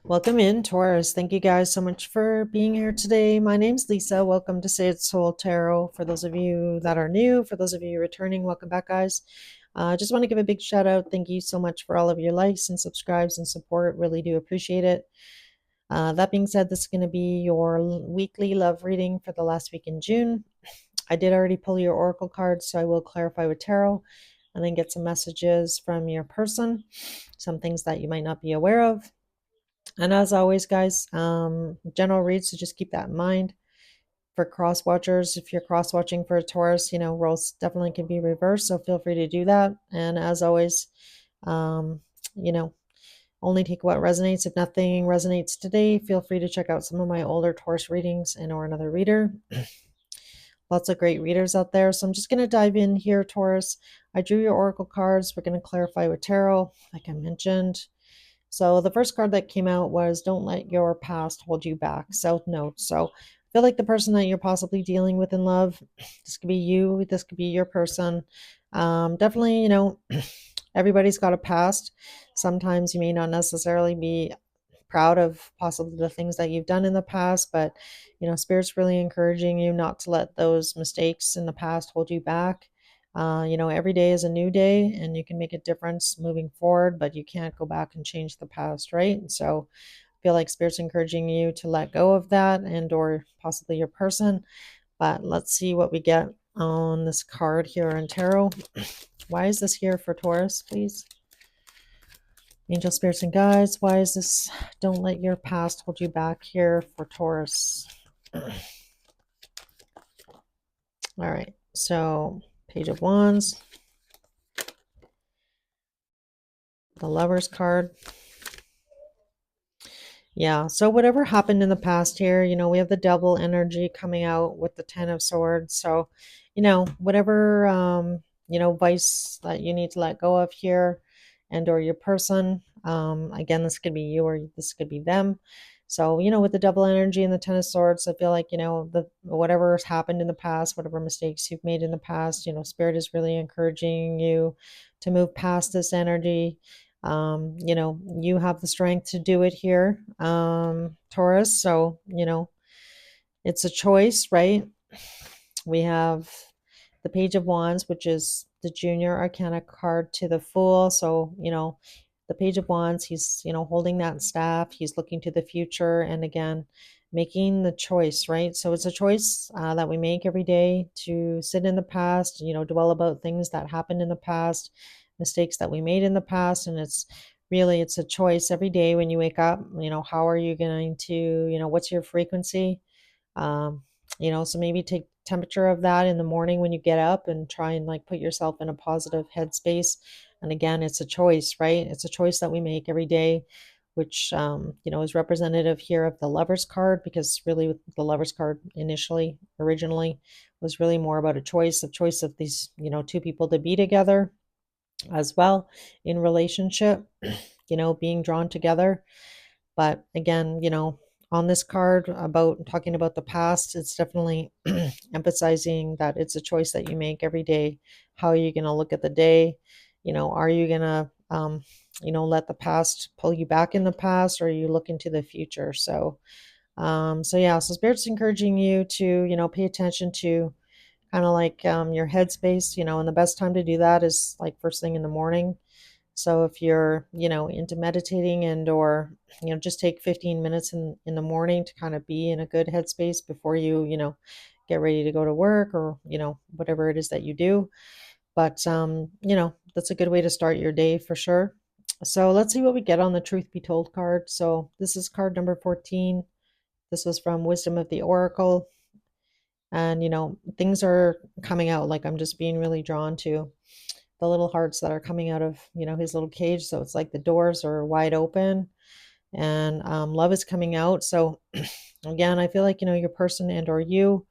Welcome in, Taurus. Thank you guys so much for being here today. My name's Lisa. Welcome to Say It Soul Tarot. For those of you that are new, for those of you returning, welcome back, guys. I just want to give a big shout out. Thank you so much for all of your likes and subscribes and support. Really do appreciate it. That being said, this is going to be your weekly love reading for the last week in June. I did already pull your oracle cards, so I will clarify with tarot and then get some messages from your person, some things that you might not be aware of. And as always, guys, general reads, so just keep that in mind. For cross watchers, if you're cross watching for a Taurus, roles definitely can be reversed, so feel free to do that. And as always, um, you know, only take what resonates. If nothing resonates today, feel free to check out some of my older Taurus readings and or another reader. Lots of great readers out there. So I'm just going to dive in here, Taurus. I drew your oracle cards. We're going to clarify with tarot, like I mentioned. So the first card that came out was Don't Let Your Past Hold You Back, South Node. So I feel like the person that you're possibly dealing with in love, this could be you, this could be your person. Definitely, everybody's got a past. Sometimes you may not necessarily be proud of possibly the things that you've done in the past, but spirit's really encouraging you not to let those mistakes in the past hold you back. Every day is a new day and you can make a difference moving forward, but you can't go back and change the past, right? And so I feel like spirit's encouraging you to let go of that and or possibly your person. But let's see what we get on this card here in tarot. Why is this here for Taurus, please? Angel, spirits, and guides, why is this don't let your past hold you back here for Taurus? All right, so Page of Wands, the Lover's card. Yeah, so whatever happened in the past here, we have the Devil energy coming out with the Ten of Swords. So, whatever, vice that you need to let go of here and or your person. Again, this could be you or this could be them. So, with the Devil energy and the Ten of Swords, I feel like, the whatever's happened in the past, whatever mistakes you've made in the past, Spirit is really encouraging you to move past this energy. You have the strength to do it here, Taurus. So, it's a choice, right? We have the Page of Wands, which is the junior arcana card to the Fool. So, the Page of Wands, he's, holding that staff. He's looking to the future. And again, making the choice, right? So it's a choice that we make every day to sit in the past, dwell about things that happened in the past, mistakes that we made in the past. And it's a choice every day when you wake up. How are you going to, what's your frequency? um, so maybe take temperature of that in the morning when you get up and try and like put yourself in a positive headspace. And again, it's a choice, right? It's a choice that we make every day, which is representative here of the Lover's card, because really the Lover's card originally was really more about a choice of these two people to be together as well in relationship, being drawn together. But again, on this card about talking about the past, it's definitely emphasizing that it's a choice that you make every day. How are you going to look at the day? Are you going to, let the past pull you back in the past, or are you looking to the future? So Spirit's encouraging you to, pay attention to kind of like your headspace, and the best time to do that is like first thing in the morning. So if you're, into meditating and or, just take 15 minutes in the morning to kind of be in a good headspace before you, get ready to go to work or, whatever it is that you do. But that's a good way to start your day for sure. So let's see what we get on the Truth Be Told card. So this is card number 14. This was from Wisdom of the Oracle. And, things are coming out, like I'm just being really drawn to the little hearts that are coming out of his little cage. So it's like the doors are wide open and love is coming out. So again, I feel like your person and or you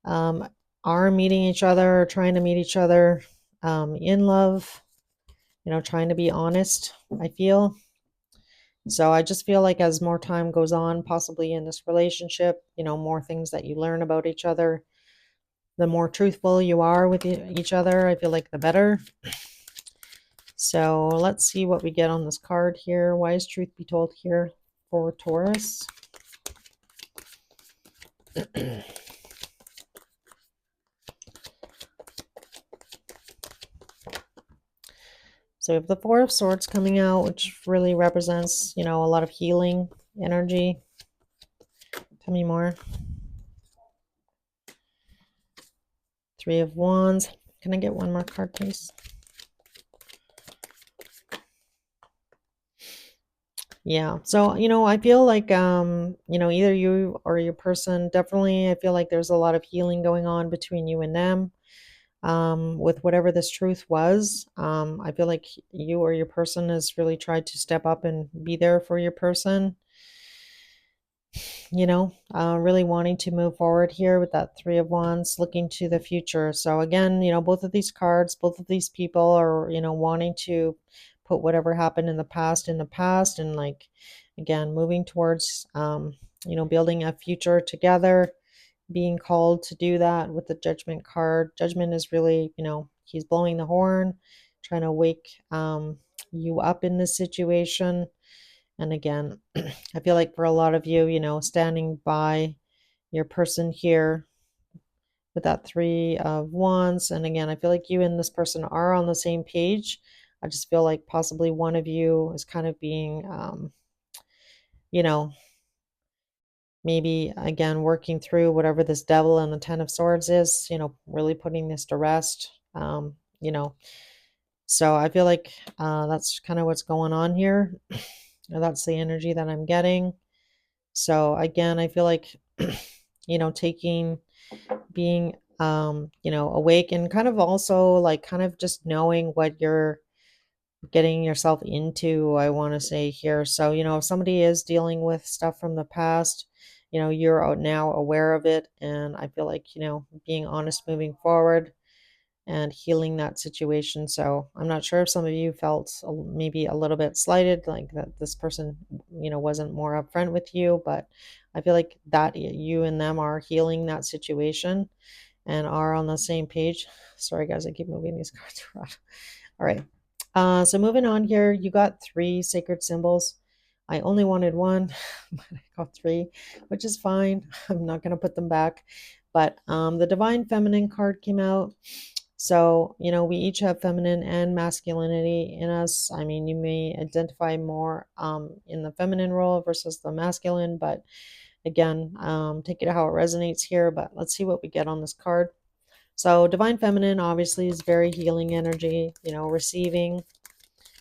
um, are meeting each other, trying to meet each other in love, trying to be honest, I feel. So I just feel like as more time goes on possibly in this relationship, more things that you learn about each other, the more truthful you are with each other, I feel like the better. So let's see what we get on this card here. Why is truth be told here? for Taurus. So we have the Four of Swords coming out, which really represents, a lot of healing energy. Tell me more. Three of Wands. Can I get one more card, please? Yeah. So, I feel like, either you or your person, definitely, I feel like there's a lot of healing going on between you and them. With whatever this truth was, I feel like you or your person has really tried to step up and be there for your person. Really wanting to move forward here with that Three of Wands, looking to the future. So again, both of these cards, both of these people are, wanting to put whatever happened in the past and like, again, moving towards, building a future together, being called to do that with the Judgment card. Judgment is really, he's blowing the horn, trying to wake you up in this situation. And again, I feel like for a lot of you, standing by your person here with that Three of Wands. And again, I feel like you and this person are on the same page. I just feel like possibly one of you is kind of being, you know, maybe again working through whatever this Devil and the Ten of Swords is, really putting this to rest. You know, so I feel like that's kind of what's going on here. That's the energy that I'm getting. So again, I feel like, taking, being, awake and kind of also like kind of just knowing what you're getting yourself into, I want to say here. So, if somebody is dealing with stuff from the past, you're now aware of it. And I feel like, being honest moving forward and healing that situation. So I'm not sure if some of you felt maybe a little bit slighted, like that this person, wasn't more upfront with you, but I feel like that you and them are healing that situation and are on the same page. Sorry, guys, I keep moving these cards around. All right. So moving on here, you got three sacred symbols. I only wanted one, but I got three, which is fine. I'm not going to put them back. But the Divine Feminine card came out. So, we each have feminine and masculinity in us. I mean, you may identify more in the feminine role versus the masculine, but again, take it how it resonates here. But let's see what we get on this card. So, Divine Feminine obviously is very healing energy, receiving.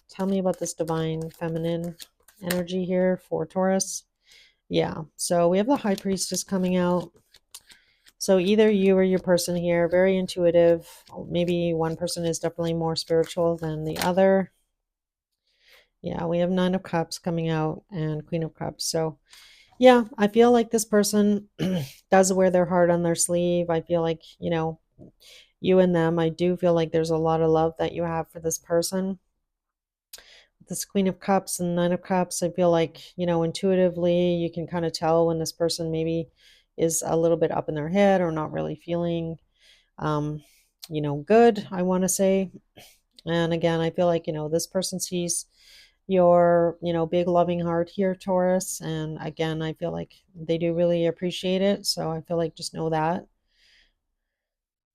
Tell me about this Divine Feminine energy here for Taurus. Yeah, so we have the High Priestess coming out. So either you or your person here, very intuitive. Maybe one person is definitely more spiritual than the other. Yeah, we have Nine of Cups coming out and Queen of Cups. So yeah, I feel like this person does wear their heart on their sleeve. I feel like, you and them, I do feel like there's a lot of love that you have for this person. This Queen of Cups and Nine of Cups, I feel like, intuitively you can kind of tell when this person maybe is a little bit up in their head or not really feeling um, good, I want to say. And again, I feel like, this person sees your, big loving heart here, Taurus. And again, I feel like they do really appreciate it. So I feel like just know that.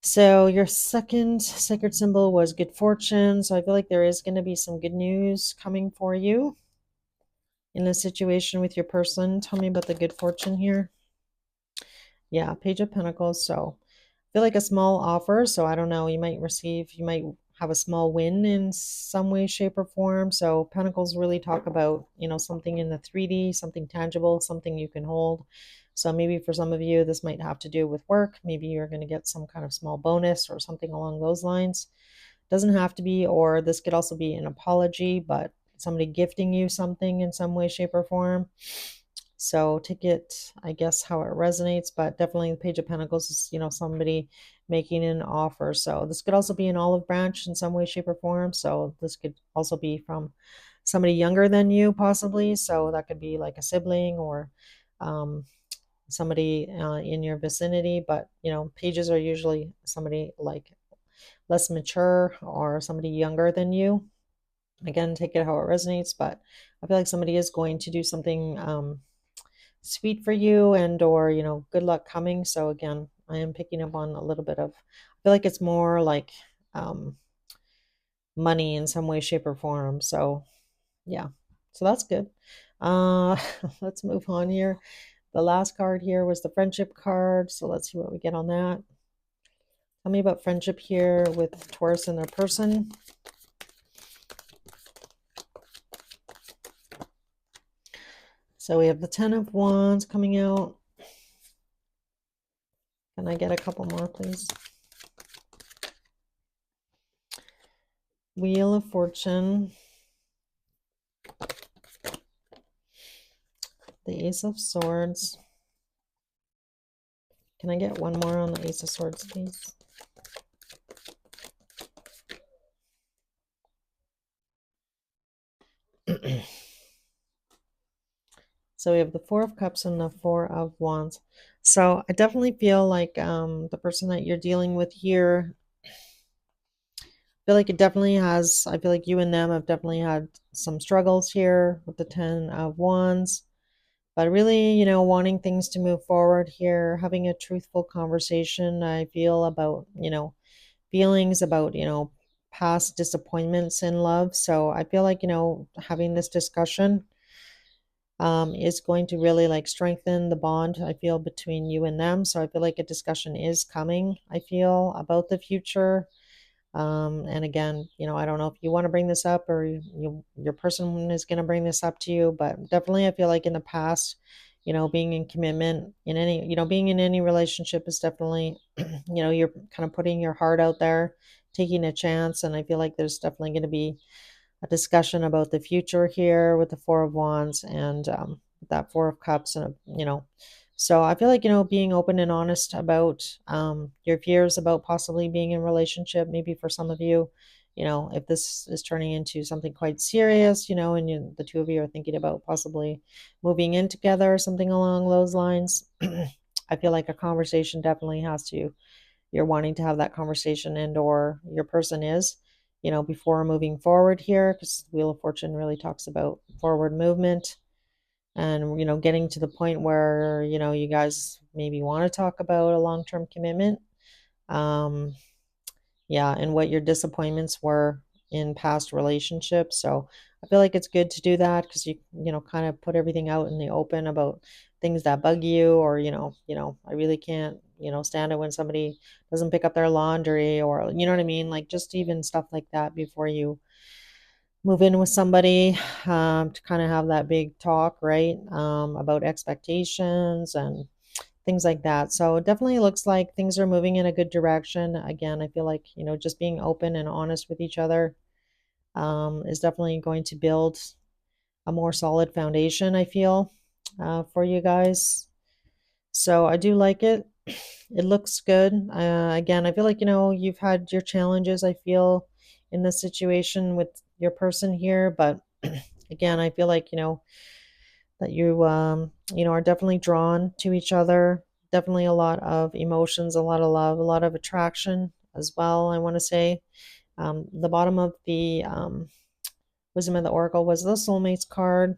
So your second sacred symbol was good fortune. So I feel like there is going to be some good news coming for you in this situation with your person. Tell me about the good fortune here. Yeah, Page of Pentacles. So I feel like a small offer. So I don't know, you might have a small win in some way, shape, or form. So Pentacles really talk about, something in the 3D, something tangible, something you can hold. So maybe for some of you, this might have to do with work. Maybe you're going to get some kind of small bonus or something along those lines. Doesn't have to be, or this could also be an apology, but somebody gifting you something in some way, shape, or form. So take it, I guess, how it resonates, but definitely the Page of Pentacles is, somebody making an offer. So this could also be an olive branch in some way, shape, or form. So this could also be from somebody younger than you, possibly. So that could be like a sibling or somebody in your vicinity. But, pages are usually somebody like less mature or somebody younger than you. Again, take it how it resonates, but I feel like somebody is going to do something sweet for you, and or good luck coming. So again, I am picking up on a little bit of, I feel like it's more like um money in some way, shape, or form. So yeah, so that's good. uh let's move on here. The last card here was the friendship card, so let's see what we get on that. Tell me about friendship here with Taurus and their person. So we have the Ten of Wands coming out. Can I get a couple more, please? Wheel of Fortune. The Ace of Swords. Can I get one more on the Ace of Swords, please? So we have the Four of Cups and the Four of Wands. So I definitely feel like the person that you're dealing with here, I feel like it definitely has, I feel like you and them have definitely had some struggles here with the Ten of Wands. But really, wanting things to move forward here, having a truthful conversation, I feel about, feelings about, past disappointments in love. So I feel like, having this discussion is going to really like strengthen the bond, I feel, between you and them. So I feel like a discussion is coming, I feel, about the future. And again, I don't know if you want to bring this up, or your person is going to bring this up to you, but definitely I feel like in the past, being in commitment in any, being in any relationship is definitely, you're kind of putting your heart out there, taking a chance. And I feel like there's definitely going to be a discussion about the future here with the Four of Wands and that Four of Cups. And, so I feel like, being open and honest about your fears about possibly being in a relationship, maybe for some of you, if this is turning into something quite serious, and the two of you are thinking about possibly moving in together or something along those lines, I feel like a conversation definitely has to, you're wanting to have that conversation, and or your person is, before moving forward here, because Wheel of Fortune really talks about forward movement and, getting to the point where, you guys maybe want to talk about a long-term commitment. um yeah, and what your disappointments were in past relationships. So I feel like it's good to do that, because you kind of put everything out in the open about things that bug you, or I really can't stand it when somebody doesn't pick up their laundry, or you know what I mean, like just even stuff like that before you move in with somebody, to kind of have that big talk, right, about expectations and things like that. So it definitely looks like things are moving in a good direction. Again, I feel like, just being open and honest with each other is definitely going to build a more solid foundation, I feel, for you guys. So I do like it. It looks good. Again, I feel like, you've had your challenges, I feel, in this situation with your person here. But again, I feel like, that you are definitely drawn to each other. Definitely a lot of emotions, a lot of love, a lot of attraction as well, I want to say. The bottom of the Wisdom of the Oracle was the Soulmates card.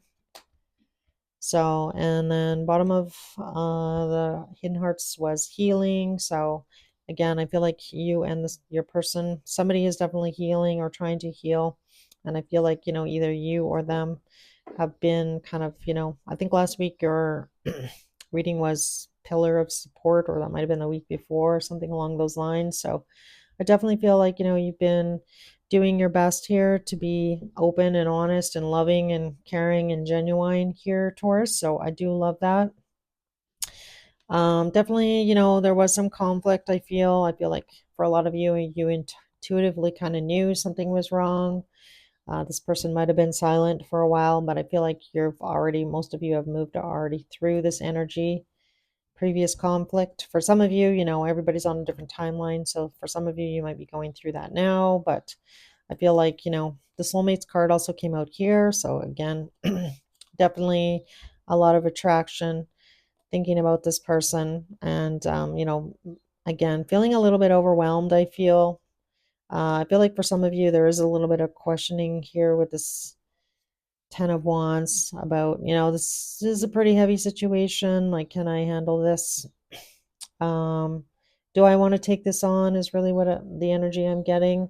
So, and then bottom of the Hidden Hearts was healing. So again, I feel like you and your person, somebody is definitely healing or trying to heal. And I feel like, either you or them have been kind of, I think last week your reading was pillar of support, or that might have been the week before, something along those lines. So I definitely feel like, you've been doing your best here to be open and honest and loving and caring and genuine here, Taurus. So I do love that. Definitely, there was some conflict, I feel. I feel like for a lot of you, you intuitively kind of knew something was wrong. This person might have been silent for a while, but I feel like most of you have moved already through this energy, previous conflict. For some of you, everybody's on a different timeline. So for some of you, you might be going through that now. But I feel like, the Soulmates card also came out here. So again, definitely a lot of attraction, thinking about this person. And, again, feeling a little bit overwhelmed, I feel. I feel like for some of you, there is a little bit of questioning here with this Ten of Wands about, this is a pretty heavy situation. Like, can I handle this? Um, do I want to take this on is really what the energy I'm getting.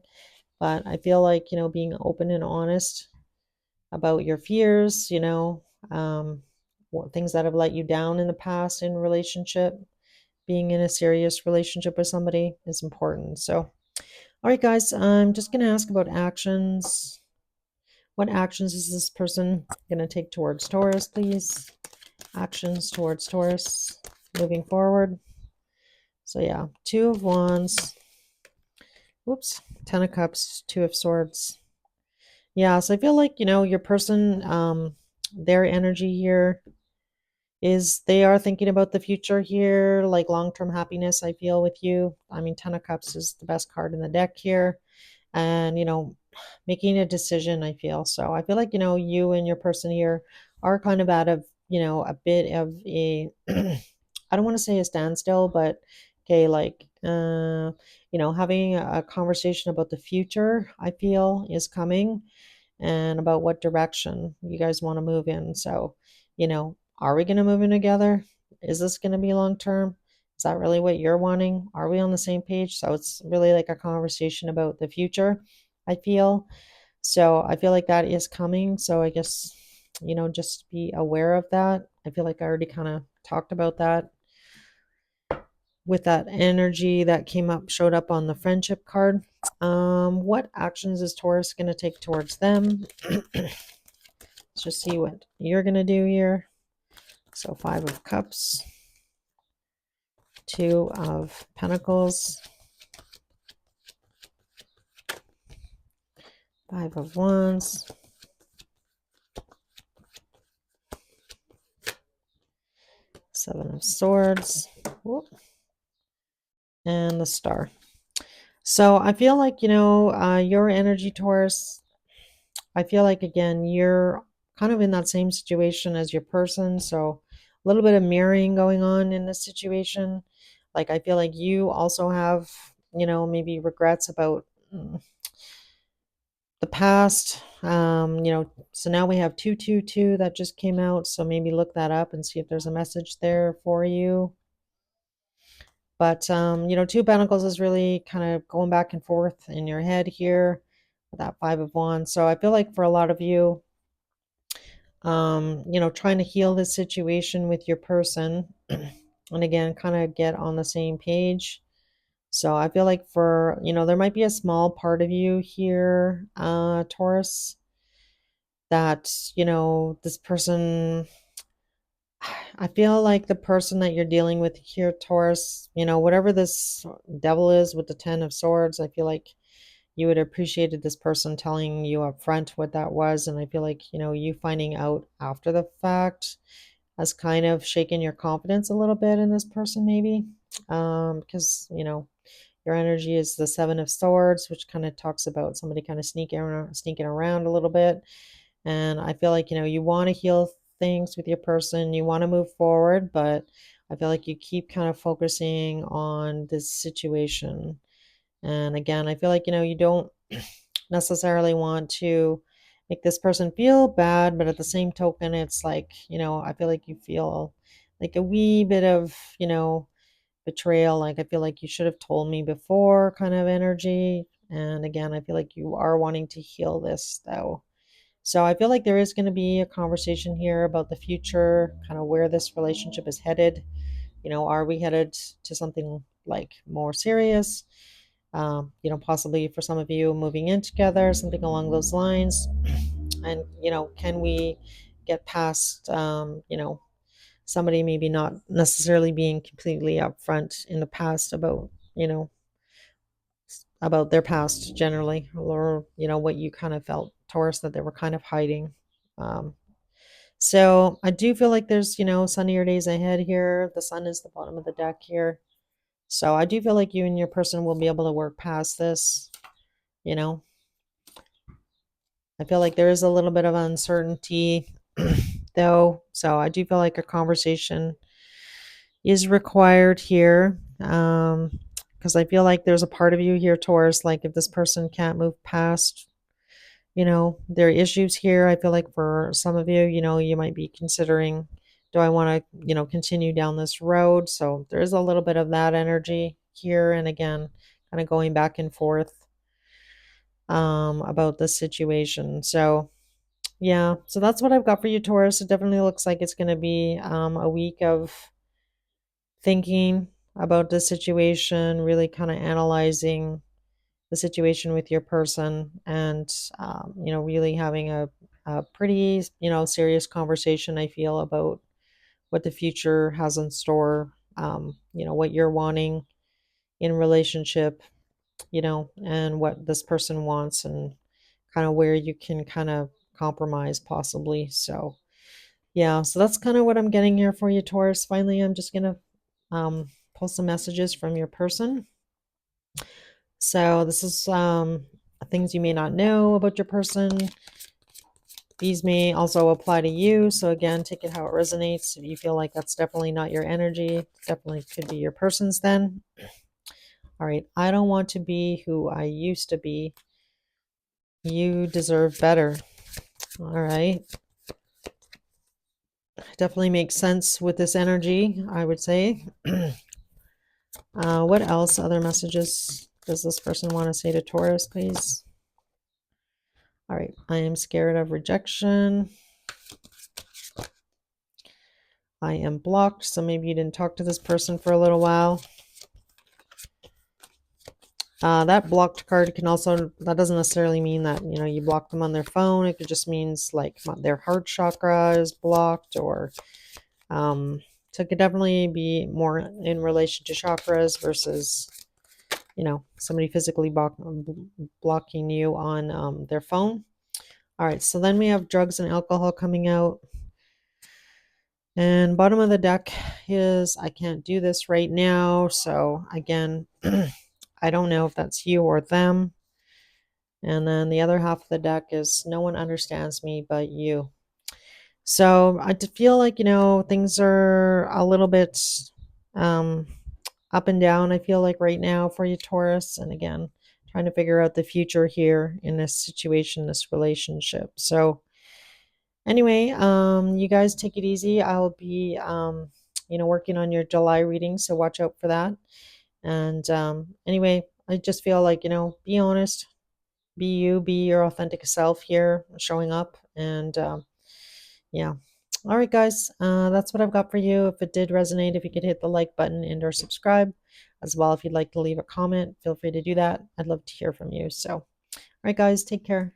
But I feel like, being open and honest about your fears, things that have let you down in the past in relationship, being in a serious relationship with somebody is important. So, all right, guys, I'm just going to ask about actions. What actions is this person going to take towards Taurus, please? Actions towards Taurus moving forward. So, yeah, Two of Wands. Whoops, Ten of Cups, Two of Swords. Yeah, so I feel like, your person, their energy here is they are thinking about the future here, like long-term happiness, I feel with you. I mean, Ten of Cups is the best card in the deck here. And, making a decision, I feel. So I feel like, you and your person here are kind of out of, a bit of a, I don't want to say a standstill, but okay, like, having a conversation about the future, I feel is coming and about what direction you guys want to move in. So, are we going to move in together? Is this going to be long term? Is that really what you're wanting? Are we on the same page? So it's really like a conversation about the future, I feel. So I feel like that is coming. So I guess, just be aware of that. I feel like I already kind of talked about that with that energy that showed up on the friendship card. What actions is Taurus going to take towards them? Let's just see what you're going to do here. So Five of Cups, Two of Pentacles, Five of Wands, Seven of Swords, whoop, and the Star. So I feel like, your energy, Taurus, I feel like, again, you're kind of in that same situation as your person. So a little bit of mirroring going on in this situation. Like, I feel like you also have, maybe regrets about the past. So now we have 222 that just came out. So maybe look that up and see if there's a message there for you. But, Two of Pentacles is really kind of going back and forth in your head here with that Five of Wands. So I feel like for a lot of you, trying to heal this situation with your person and again, kind of get on the same page. So I feel like for, there might be a small part of you here, Taurus, that, this person, I feel like the person that you're dealing with here, Taurus, whatever this devil is with the Ten of Swords, I feel like you would have appreciated this person telling you up front what that was. And I feel like, you finding out after the fact has kind of shaken your confidence a little bit in this person, maybe. Because, your energy is the Seven of Swords, which kind of talks about somebody kind of sneaking around a little bit. And I feel like, you want to heal things with your person, you want to move forward, but I feel like you keep kind of focusing on this situation. And again, I feel like, you don't necessarily want to make this person feel bad, but at the same token, it's like, I feel like you feel like a wee bit of, betrayal. Like, I feel like you should have told me before kind of energy. And again, I feel like you are wanting to heal this though. So I feel like there is going to be a conversation here about the future, kind of where this relationship is headed. Are we headed to something like more serious? Possibly for some of you moving in together, something along those lines. And, can we get past, somebody maybe not necessarily being completely upfront in the past about, about their past generally, or, what you kind of felt, Taurus, that they were kind of hiding. Um, so I do feel like there's, sunnier days ahead here. The sun is the bottom of the deck here. So I do feel like you and your person will be able to work past this, you know. I feel like there is a little bit of uncertainty though. So I do feel like a conversation is required here. Because I feel like there's a part of you here, Taurus, like if this person can't move past, there are issues here. I feel like for some of you, you might be considering, do I want to, continue down this road? So there is a little bit of that energy here. And again, kind of going back and forth about this situation. So yeah, so that's what I've got for you, Taurus. It definitely looks like it's going to be a week of thinking about the situation, really kind of analyzing the situation with your person, and really having a pretty serious conversation, I feel, about what the future has in store, what you're wanting in relationship, and what this person wants, and kind of where you can kind of compromise possibly. So yeah, so that's kind of what I'm getting here for you, Taurus. Finally, I'm just gonna pull some messages from your person. So this is things you may not know about your person. These may also apply to you. So again, take it how it resonates. If you feel like that's definitely not your energy, definitely could be your person's then. All right. I don't want to be who I used to be. You deserve better. All right. Definitely makes sense with this energy, I would say. What else? Other messages does this person want to say to Taurus, please? All right. I am scared of rejection. I am blocked. So maybe you didn't talk to this person for a little while. That blocked card can also, that doesn't necessarily mean that, you block them on their phone. It could just means like their heart chakra is blocked, or so it could definitely be more in relation to chakras versus, somebody physically blocking you on their phone. All right, so then we have drugs and alcohol coming out. And bottom of the deck is I can't do this right now. So again, I don't know if that's you or them. And then the other half of the deck is no one understands me but you. So I feel like, things are a little bit um, up and down, I feel like right now for you, Taurus. And again, trying to figure out the future here in this situation, this relationship. So anyway, you guys take it easy. I'll be, working on your July reading. So watch out for that. And anyway, I just feel like, be honest, be you, be your authentic self here, showing up. And yeah. All right, guys, that's what I've got for you. If it did resonate, if you could hit the like button and or subscribe as well. If you'd like to leave a comment, feel free to do that. I'd love to hear from you. So, all right, guys, take care.